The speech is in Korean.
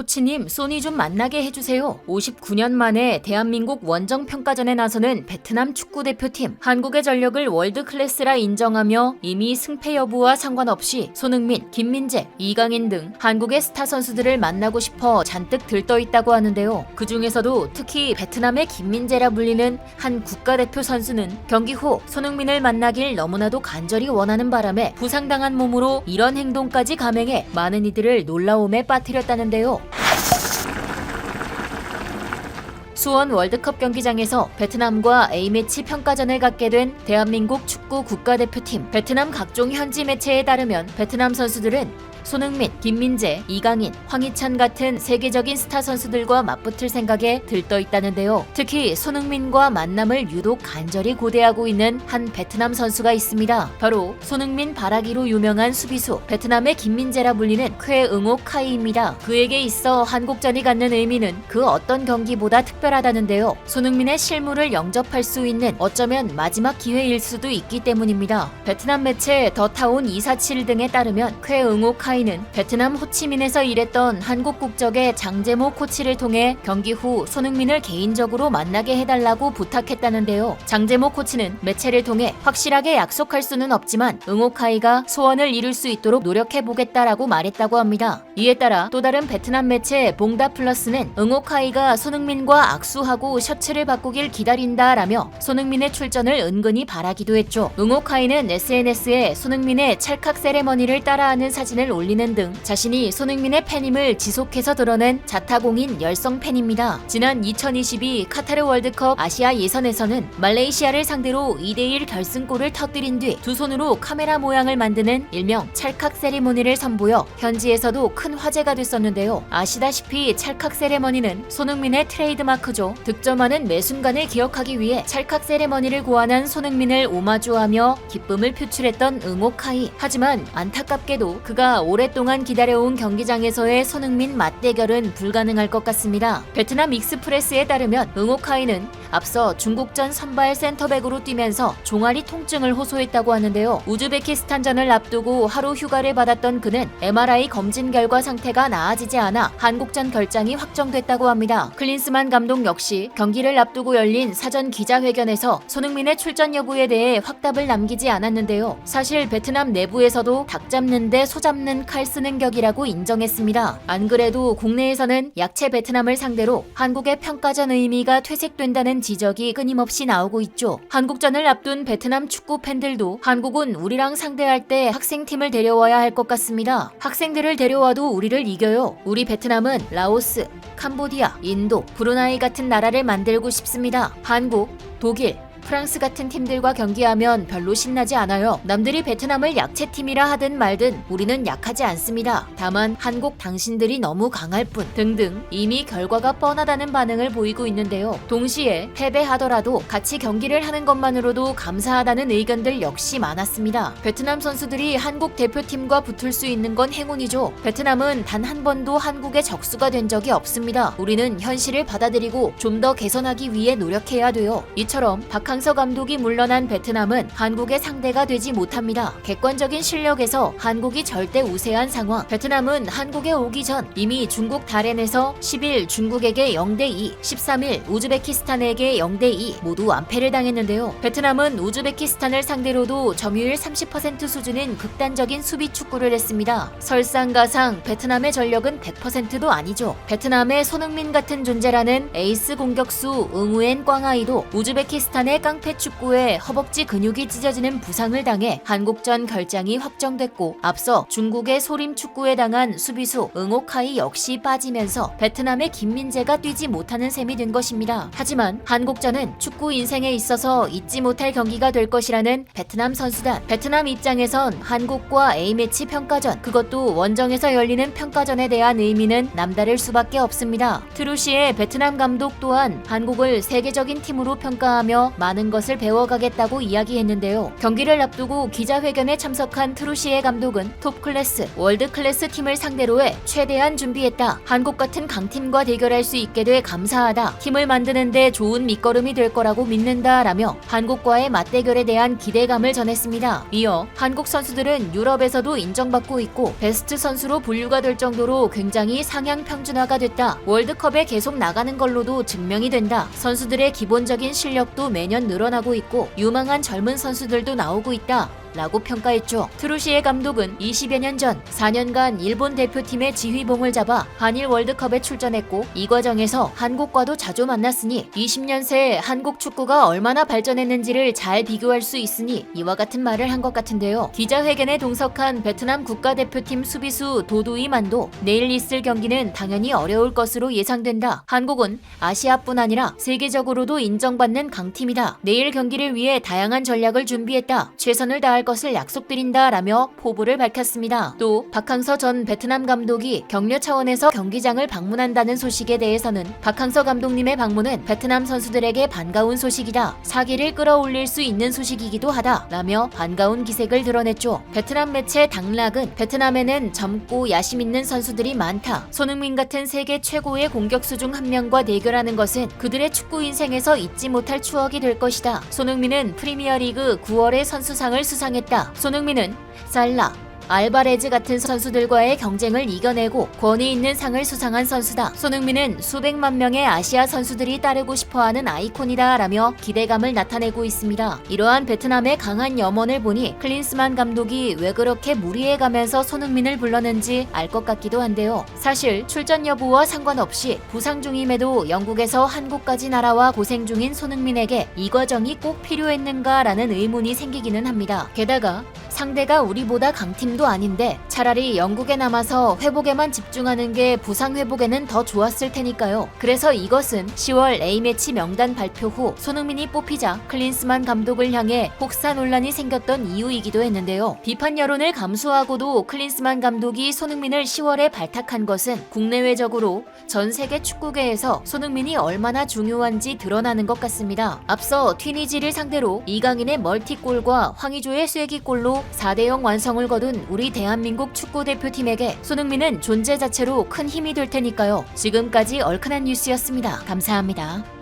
코치님, 소니 좀 만나게 해주세요. 59년 만에 대한민국 원정평가전에 나서는 베트남 축구대표팀. 한국의 전력을 월드클래스라 인정하며 이미 승패 여부와 상관없이 손흥민, 김민재, 이강인 등 한국의 스타 선수들을 만나고 싶어 잔뜩 들떠있다고 하는데요. 그 중에서도 특히 베트남의 김민재라 불리는 한 국가대표 선수는 경기 후 손흥민을 만나길 너무나도 간절히 원하는 바람에 부상당한 몸으로 이런 행동까지 감행해 많은 이들을 놀라움에 빠뜨렸다는데요. 수원 월드컵 경기장에서 베트남과 A매치 평가전을 갖게 된 대한민국 축구 국가대표팀. 베트남 각종 현지 매체에 따르면 베트남 선수들은 손흥민, 김민재, 이강인, 황희찬 같은 세계적인 스타 선수들과 맞붙을 생각에 들떠있다는데요. 특히 손흥민과 만남을 유독 간절히 고대하고 있는 한 베트남 선수가 있습니다. 바로 손흥민 바라기로 유명한 수비수, 베트남의 김민재라 불리는 쾌응호 카이입니다. 그에게 있어 한국전이 갖는 의미는 그 어떤 경기보다 특별하다는데요. 손흥민의 실물을 영접할 수 있는 어쩌면 마지막 기회일 수도 있기 때문입니다. 베트남 매체 더타운 247 등에 따르면 쾌응호 카이는 베트남 호치민에서 일했던 한국 국적의 장제모 코치를 통해 경기 후 손흥민을 개인적으로 만나게 해달라고 부탁했다는데요. 장제모 코치는 매체를 통해 확실하게 약속할 수는 없지만 응호 카이가 소원을 이룰 수 있도록 노력해보겠다라고 말했다고 합니다. 이에 따라 또 다른 베트남 매체 봉다 플러스는 응호 카이가 손흥민과 악수하고 셔츠를 바꾸길 기다린다라며 손흥민의 출전을 은근히 바라기도 했죠. 응호 카이는 SNS에 손흥민의 찰칵 세레머니를 따라하는 사진을 올리는 등 자신이 손흥민의 팬임을 지속해서 드러낸 자타공인 열성 팬입니다. 지난 2022 카타르 월드컵 아시아 예선에서는 말레이시아를 상대로 2대1 결승골을 터뜨린 뒤 두 손으로 카메라 모양을 만드는 일명 찰칵 세리머니를 선보여 현지에서도 큰 화제가 됐었는데요. 아시다시피 찰칵 세레머니는 손흥민의 트레이드마크죠. 득점하는 매 순간을 기억하기 위해 찰칵 세레머니를 고안한 손흥민을 오마주하며 기쁨을 표출했던 응호 카이. 하지만 안타깝게도 그가 오랫동안 기다려온 경기장에서의 손흥민 맞대결은 불가능할 것 같습니다. 베트남 익스프레스에 따르면 응호 카이는 앞서 중국전 선발 센터백으로 뛰면서 종아리 통증을 호소했다고 하는데요. 우즈베키스탄전을 앞두고 하루 휴가를 받았던 그는 MRI 검진 결과 상태가 나아지지 않아 한국전 결장이 확정됐다고 합니다. 클린스만 감독 역시 경기를 앞두고 열린 사전 기자회견에서 손흥민의 출전 여부에 대해 확답을 남기지 않았는데요. 사실 베트남 내부에서도 닭 잡는데 소 잡는 칼 쓰는 격이라고 인정했습니다. 안 그래도 국내에서는 약체 베트남을 상대로 한국의 평가전 의미가 퇴색된다는 지적이 끊임없이 나오고 있죠. 한국전을 앞둔 베트남 축구 팬들도 한국은 우리랑 상대할 때 학생팀을 데려와야 할 것 같습니다. 학생들을 데려와도 우리를 이겨요. 우리 베트남은 라오스, 캄보디아, 인도, 브루나이 같은 나라를 만들고 싶습니다. 한국, 독일, 프랑스 같은 팀들과 경기하면 별로 신나지 않아요. 남들이 베트남을 약체팀이라 하든 말든 우리는 약하지 않습니다. 다만 한국 당신들이 너무 강할 뿐 등등 이미 결과가 뻔하다는 반응을 보이고 있는데요. 동시에 패배하더라도 같이 경기를 하는 것만으로도 감사하다는 의견들 역시 많았습니다. 베트남 선수들이 한국 대표팀과 붙을 수 있는 건 행운이죠. 베트남은 단 한 번도 한국의 적수가 된 적이 없습니다. 우리는 현실을 받아들이고 좀 더 개선하기 위해 노력해야 돼요. 이처럼 박항서 감독이 물러난 베트남은 한국의 상대가 되지 못합니다. 객관적인 실력에서 한국이 절대 우세한 상황. 베트남은 한국에 오기 전 이미 중국 다롄에서 10일 중국에게 0대2, 13일 우즈베키스탄에게 0대2 모두 완패를 당했는데요. 베트남은 우즈베키스탄을 상대로도 점유율 30% 수준인 극단적인 수비 축구를 했습니다. 설상가상 베트남의 전력은 100%도 아니죠. 베트남의 손흥민 같은 존재라는 에이스 공격수 응우엔 꽝아이도 우즈베키스탄의 깡패 축구에 허벅지 근육이 찢어지는 부상을 당해 한국전 결장이 확정됐고, 앞서 중국의 소림 축구에 당한 수비수 응호 카이 역시 빠지면서 베트남의 김민재가 뛰지 못하는 셈이 된 것입니다. 하지만 한국전은 축구 인생에 있어서 잊지 못할 경기가 될 것이라는 베트남 선수단. 베트남 입장에선 한국과 A매치 평가전, 그것도 원정에서 열리는 평가전에 대한 의미는 남다를 수밖에 없습니다. 트루시의 베트남 감독 또한 한국을 세계적인 팀으로 평가하며 많은 많은 것을 배워가겠다고 이야기했는데요. 경기를 앞두고 기자회견에 참석한 트루시에 감독은 톱 클래스, 월드 클래스 팀을 상대로 해 최대한 준비했다. 한국 같은 강팀과 대결할 수 있게 돼 감사하다. 팀을 만드는데 좋은 밑거름이 될 거라고 믿는다라며 한국과의 맞대결에 대한 기대감을 전했습니다. 이어 한국 선수들은 유럽에서도 인정받고 있고 베스트 선수로 분류가 될 정도로 굉장히 상향 평준화가 됐다. 월드컵에 계속 나가는 걸로도 증명이 된다. 선수들의 기본적인 실력도 매년 늘어나고 있고 유망한 젊은 선수들도 나오고 있다. 라고 평가했죠. 트루시에 감독은 20여 년 전 4년간 일본 대표팀의 지휘봉을 잡아 한일 월드컵에 출전했고 이 과정에서 한국과도 자주 만났으니 20년 새 한국 축구가 얼마나 발전했는지를 잘 비교할 수 있으니 이와 같은 말을 한 것 같은데요. 기자회견에 동석한 베트남 국가대표팀 수비수 도두이만도 내일 있을 경기는 당연히 어려울 것으로 예상된다. 한국은 아시아뿐 아니라 세계적으로도 인정받는 강팀이다. 내일 경기를 위해 다양한 전략을 준비했다. 최선을 다할 것을 약속드린다라며 포부를 밝혔습니다. 또 박항서 전 베트남 감독이 격려 차원에서 경기장을 방문한다는 소식에 대해서는 박항서 감독님의 방문은 베트남 선수들에게 반가운 소식이다. 사기를 끌어올릴 수 있는 소식이기도 하다. 라며 반가운 기색을 드러냈죠. 베트남 매체 당락은 베트남에는 젊고 야심 있는 선수들이 많다. 손흥민 같은 세계 최고의 공격수 중 한 명과 대결하는 것은 그들의 축구 인생에서 잊지 못할 추억이 될 것이다. 손흥민은 프리미어리그 9월에 선수상을 수상했다. 손흥민은 살라, 알바레즈 같은 선수들과의 경쟁을 이겨내고 권위 있는 상을 수상한 선수다. 손흥민은 수백만 명의 아시아 선수들이 따르고 싶어하는 아이콘이다 라며 기대감을 나타내고 있습니다. 이러한 베트남의 강한 염원을 보니 클린스만 감독이 왜 그렇게 무리해가면서 손흥민을 불렀는지 알 것 같기도 한데요. 사실 출전 여부와 상관없이 부상 중임에도 영국에서 한국까지 날아와 고생 중인 손흥민에게 이 과정이 꼭 필요했는가 라는 의문이 생기기는 합니다. 게다가 상대가 우리보다 강팀도 아닌데 차라리 영국에 남아서 회복에만 집중하는 게 부상 회복에는 더 좋았을 테니까요. 그래서 이것은 10월 A매치 명단 발표 후 손흥민이 뽑히자 클린스만 감독을 향해 혹사 논란이 생겼던 이유이기도 했는데요. 비판 여론을 감수하고도 클린스만 감독이 손흥민을 10월에 발탁한 것은 국내외적으로 전 세계 축구계에서 손흥민이 얼마나 중요한지 드러나는 것 같습니다. 앞서 튀니지를 상대로 이강인의 멀티골과 황의조의 쐐기골로 4대0 완성을 거둔 우리 대한민국 축구대표팀에게 손흥민은 존재 자체로 큰 힘이 될 테니까요. 지금까지 얼큰한 뉴스였습니다. 감사합니다.